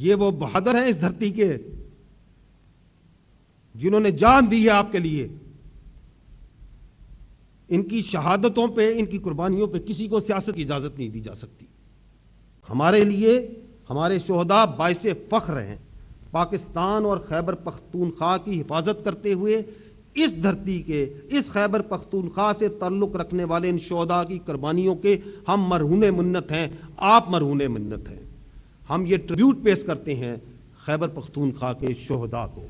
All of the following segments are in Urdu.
یہ وہ بہادر ہیں اس دھرتی کے جنہوں نے جان دی ہے آپ کے لیے. ان کی شہادتوں پہ، ان کی قربانیوں پہ کسی کو سیاست کی اجازت نہیں دی جا سکتی. ہمارے لیے ہمارے شہداء باعث فخر ہیں. پاکستان اور خیبر پختونخوا کی حفاظت کرتے ہوئے اس دھرتی کے، اس خیبر پختونخوا سے تعلق رکھنے والے ان شہداء کی قربانیوں کے ہم مرہون منت ہیں. آپ مرہون منت ہیں. ہم یہ ٹریبیوٹ پیش کرتے ہیں خیبر پختونخوا کے شہداء کو.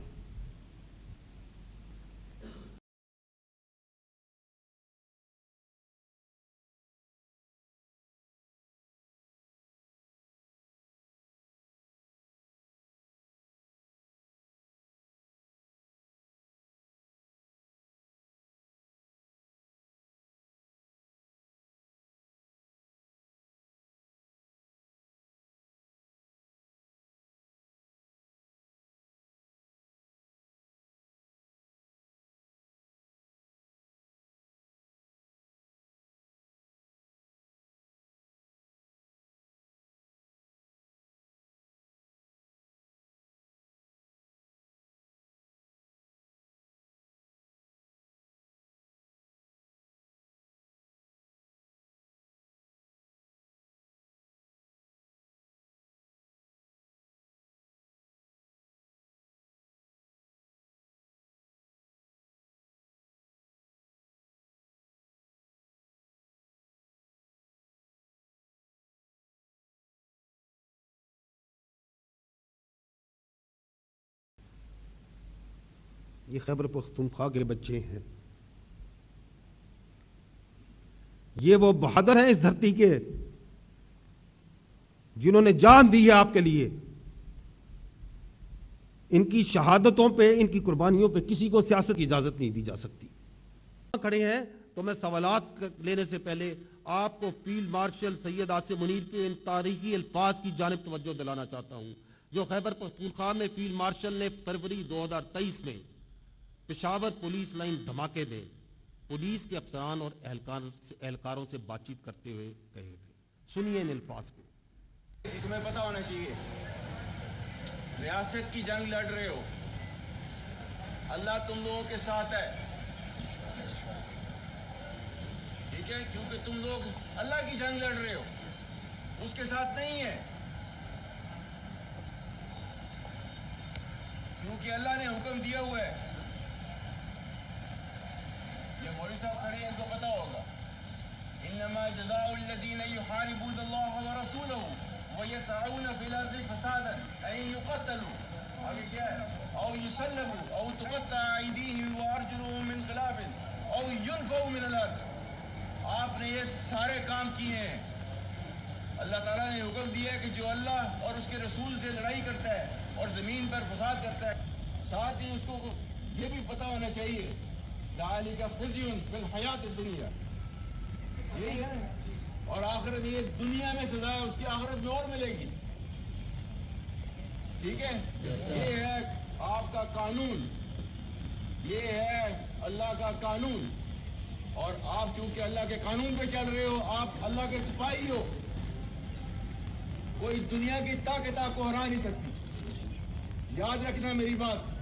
یہ خیبر پختونخوا کے بچے ہیں. یہ وہ بہادر ہیں اس دھرتی کے جنہوں نے جان دی ہے آپ کے لیے. ان کی شہادتوں پہ، ان کی قربانیوں پہ کسی کو سیاست کی اجازت نہیں دی جا سکتی. کھڑے ہیں تو میں سوالات لینے سے پہلے آپ کو فیلڈ مارشل سید آصف منیر کے ان تاریخی الفاظ کی جانب توجہ دلانا چاہتا ہوں جو خیبر پختونخوا میں فیلڈ مارشل نے فروری 2023 میں پشاور پولیس لائن دھماکے میں پولیس کے افسران اور اہلکاروں سے بات چیت کرتے ہوئے کہے تھے. سنیے ان الفاظ کو. تمہیں پتا ہونا چاہیے ریاست کی جنگ لڑ رہے ہو، اللہ تم لوگوں کے ساتھ ہے. ٹھیک ہے، کیونکہ تم لوگ اللہ کی جنگ لڑ رہے ہو، اس کے ساتھ نہیں ہے. کیونکہ اللہ نے حکم دیا ہوا ہے. یہ مولوی صاحب کھڑے ہیں، ان کو پتا ہوگا. انما جزاء الذین یحاربون اللہ ورسولہ ویسعون فی الارض فسادا ان یقتلوا آگے کیا ہے او یسلبوا او تقطع ایدیہم وارجلہم من خلاف او ینفوا من الارض. آپ نے یہ سارے کام کیے ہیں. اللہ تعالیٰ نے حکم دیا ہے کہ جو اللہ اور اس کے رسول سے لڑائی کرتا ہے اور زمین پر فساد کرتا ہے، ساتھ ہی اس کو یہ بھی پتا ہونا چاہیے ذالک خزی فی الحیات الدنیا، یہی ہے. اور آخرت یہ دنیا میں سزا ہے، اس کی آخرت میں اور ملے گی. ٹھیک ہے، یہ ہے آپ کا قانون، یہ ہے اللہ کا قانون. اور آپ چونکہ اللہ کے قانون پہ چل رہے ہو، آپ اللہ کے سپاہی ہو. کوئی دنیا کی طاقت آپ کو ہرا نہیں سکتی. یاد رکھنا میری بات.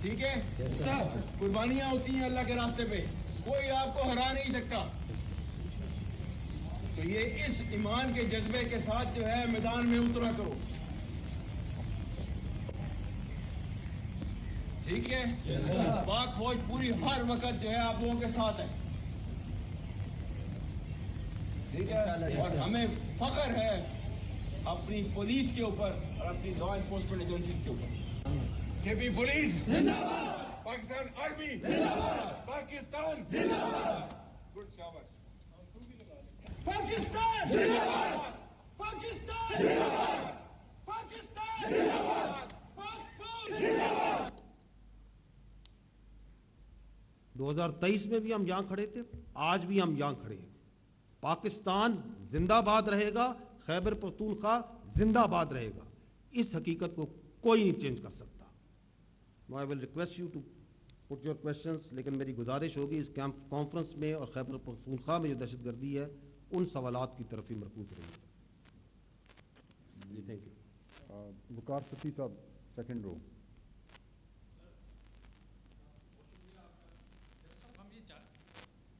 ٹھیک ہے، سب قربانیاں ہوتی ہیں اللہ کے راستے پہ، کوئی آپ کو ہرا نہیں سکتا. تو یہ اس ایمان کے جذبے کے ساتھ جو ہے میدان میں اترا کرو. ٹھیک ہے، پاک فوج پوری ہر وقت جو ہے آپ لوگوں کے ساتھ ہے. ٹھیک ہے، اور ہمیں فخر ہے اپنی پولیس کے اوپر اور اپنی لا انفورسمنٹ ایجنسیز کے اوپر. کے پی پولیس زندہ باد، پاکستان آرمی زندہ باد، پاکستان زندہ باد. گڈ شاباش. پاکستان زندہ باد، پاکستان زندہ باد، پاکستان زندہ باد، پاک زندہ باد. 2023 میں بھی ہم یہاں کھڑے تھے، آج بھی ہم یہاں کھڑے ہیں. پاکستان زندہ باد رہے گا، خیبر پختونخوا زندہ باد رہے گا. اس حقیقت کو کوئی نہیں چینج کر سکتا. I will request you to put your questions، لیکن میری گزارش ہوگی اس کانفرنس میں اور خیبر پختونخوا میں جو دہشت گردی ہے ان سوالات کی طرف ہی مرکوز رہی ہے. Thank you. وقار ستی صاحب سیکنڈ رو.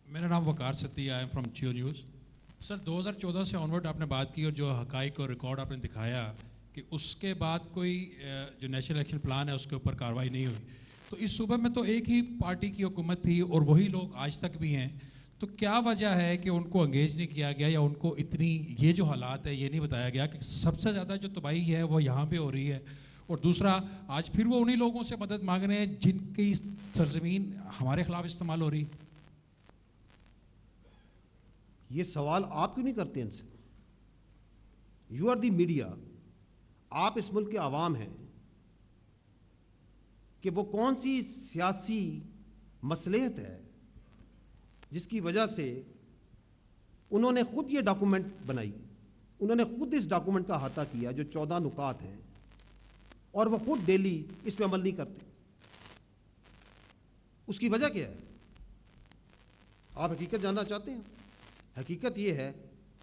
میرا نام Waqar Satti, I am from Geo news. Sir 2014 سے آنورڈ آپ نے بات کی اور جو حقائق اور ریکارڈ آپ نے دکھایا کہ اس کے بعد کوئی جو نیشنل ایکشن پلان ہے اس کے اوپر کارروائی نہیں ہوئی. تو اس صوبے میں تو ایک ہی پارٹی کی حکومت تھی اور وہی لوگ آج تک بھی ہیں. تو کیا وجہ ہے کہ ان کو انگیج نہیں کیا گیا یا ان کو اتنی یہ جو حالات ہے یہ نہیں بتایا گیا کہ سب سے زیادہ جو تباہی ہے وہ یہاں پہ ہو رہی ہے؟ اور دوسرا، آج پھر وہ انہی لوگوں سے مدد مانگ رہے ہیں جن کی سرزمین ہمارے خلاف استعمال ہو رہی. یہ سوال آپ کیوں نہیں کرتے ان سے؟ یو آر دی میڈیا، آپ اس ملک کے عوام ہیں کہ وہ کون سی سیاسی مصلحت ہے جس کی وجہ سے انہوں نے خود یہ ڈاکومنٹ بنائی، انہوں نے خود اس ڈاکومنٹ کا احاطہ کیا جو 14 نکات ہیں، اور وہ خود ڈیلی اس پہ عمل نہیں کرتے. اس کی وجہ کیا ہے؟ آپ حقیقت جاننا چاہتے ہیں؟ حقیقت یہ ہے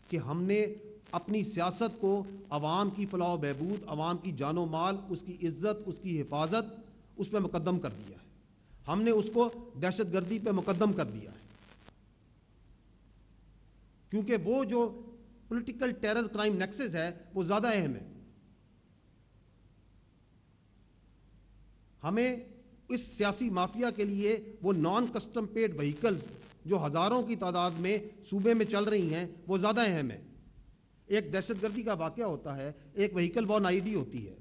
کہ ہم نے اپنی سیاست کو عوام کی فلاح و بہبود، عوام کی جان و مال، اس کی عزت، اس کی حفاظت، اس پہ مقدم کر دیا ہے. ہم نے اس کو دہشت گردی پہ مقدم کر دیا ہے، کیونکہ وہ جو پولیٹیکل ٹیرر کرائم نیکسس ہے وہ زیادہ اہم ہے. ہمیں اس سیاسی مافیا کے لیے وہ نان کسٹم پیڈ وہیکلز جو ہزاروں کی تعداد میں صوبے میں چل رہی ہیں وہ زیادہ اہم ہے. ایک دہشت گردی کا واقعہ ہوتا ہے، ایک وہیکل بورن آئی ڈی ہوتی ہے،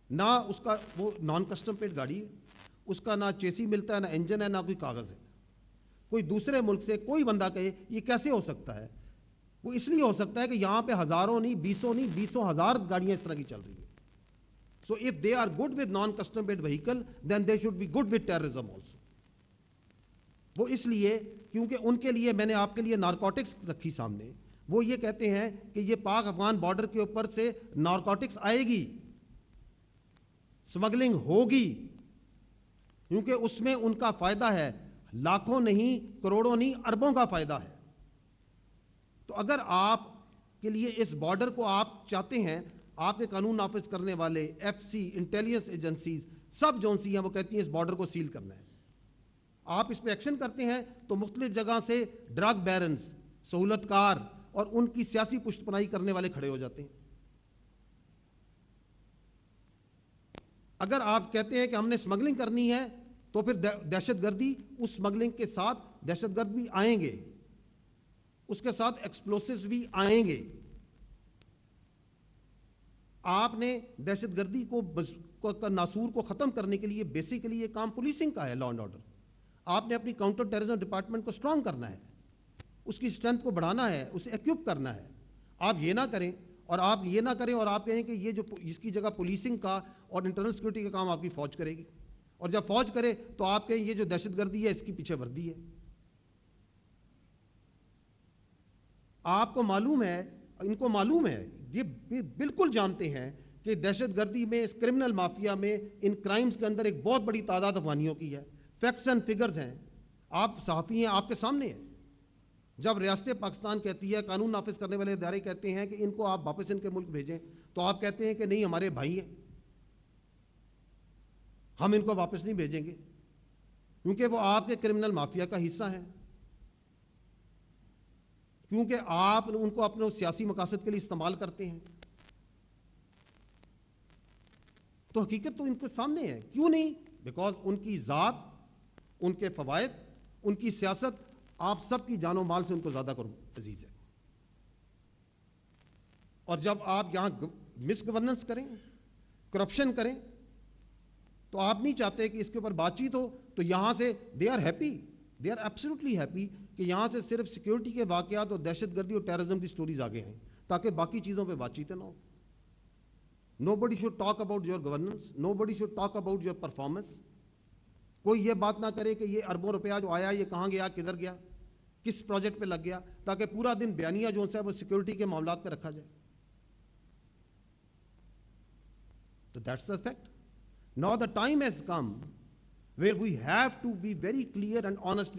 نہ اس کا وہ نان کسٹم پیڈ گاڑی ہے، اس کا نہ چیسی ملتا ہے، نہ انجن ہے، نہ کوئی کاغذ ہے. کوئی دوسرے ملک سے کوئی بندہ کہے یہ کیسے ہو سکتا ہے؟ وہ اس لیے ہو سکتا ہے کہ یہاں پہ ہزاروں نہیں، بیسوں ہزار گاڑیاں اس طرح کی چل رہی ہیں. So if they are good with non-custom made vehicle, then they should be good with terrorism also. وہ اس لیے کیونکہ ان کے لیے میں نے آپ کے لیے نارکوٹکس رکھی سامنے. وہ یہ کہتے ہیں کہ یہ پاک افغان بارڈر کے اوپر سے نارکوٹکس آئے گی، سمگلنگ ہوگی، کیونکہ اس میں ان کا فائدہ ہے، لاکھوں نہیں، کروڑوں نہیں، اربوں کا فائدہ ہے. تو اگر آپ کے لیے اس بارڈر کو آپ چاہتے ہیں، آپ کے قانون نافذ کرنے والے ایف سی، انٹیلیجنس ایجنسیز سب جون سی ہیں، وہ کہتی ہیں اس بارڈر کو سیل کرنا ہے. آپ اس پہ ایکشن کرتے ہیں تو مختلف جگہ سے ڈرگ بیرنز، سہولت کار اور ان کی سیاسی پشت پناہی کرنے والے کھڑے ہو جاتے ہیں. اگر آپ کہتے ہیں کہ ہم نے اسمگلنگ کرنی ہے تو پھر دہشت گردی، اس اسمگلنگ کے ساتھ دہشت گرد بھی آئیں گے، اس کے ساتھ ایکسپلوسیوز بھی آئیں گے. آپ نے دہشت گردی کو ناسور کو ختم کرنے کے لیے بیسیکلی یہ کام پولیسنگ کا ہے، لا اینڈ آرڈر. آپ نے اپنی کاؤنٹر ٹیررزم ڈپارٹمنٹ کو اسٹرانگ کرنا ہے، اس کی اسٹرینتھ کو بڑھانا ہے، اسے ایکوپ کرنا ہے. آپ یہ نہ کریں اور آپ کہیں کہ یہ جو اس کی جگہ پولیسنگ کا اور انٹرنل سیکورٹی کا کام آپ کی فوج کرے گی، اور جب فوج کرے تو آپ کہیں یہ جو دہشت گردی ہے اس کی پیچھے وردی ہے. آپ کو معلوم ہے، ان کو معلوم ہے، یہ بالکل جانتے ہیں کہ دہشت گردی میں، اس کرمنل مافیا میں، ان کرائمز کے اندر ایک بہت بڑی تعداد افغانیوں کی ہے. فیکٹس اینڈ فگرز ہیں، آپ صحافی ہیں، آپ کے سامنے ہیں. جب ریاست پاکستان کہتی ہے، قانون نافذ کرنے والے ادارے کہتے ہیں کہ ان کو آپ واپس ان کے ملک بھیجیں، تو آپ کہتے ہیں کہ نہیں، ہمارے بھائی ہیں، ہم ان کو واپس نہیں بھیجیں گے، کیونکہ وہ آپ کے کرمنل مافیا کا حصہ ہیں، کیونکہ آپ ان کو اپنے سیاسی مقاصد کے لیے استعمال کرتے ہیں. تو حقیقت تو ان کے سامنے ہے. کیوں نہیں؟ بیکاز ان کی ذات، ان کے فوائد، ان کی سیاست آپ سب کی جان و مال سے ان کو زیادہ عزیز ہے. اور جب آپ یہاں مس گورننس کریں، کرپشن کریں، تو آپ نہیں چاہتے کہ اس کے اوپر بات چیت ہو. تو یہاں سے they are happy, they are absolutely happy کہ یہاں سے صرف سیکیورٹی کے واقعات اور دہشت گردی اور ٹیررزم کی سٹوریز آگے ہیں، تاکہ باقی چیزوں پہ بات چیتیں نہ ہو. Nobody should talk about your governance. Nobody should talk about your performance. کوئی یہ بات نہ کرے کہ یہ اربوں روپیہ جو آیا یہ کہاں گیا، کدھر گیا، کس پروجیکٹ پہ لگ گیا، تاکہ پورا دن بیانیہ جو ہے وہ سیکیورٹی کے معاملات پہ رکھا جائے. So that's the fact. Now the time has come where we have to be very clear and honest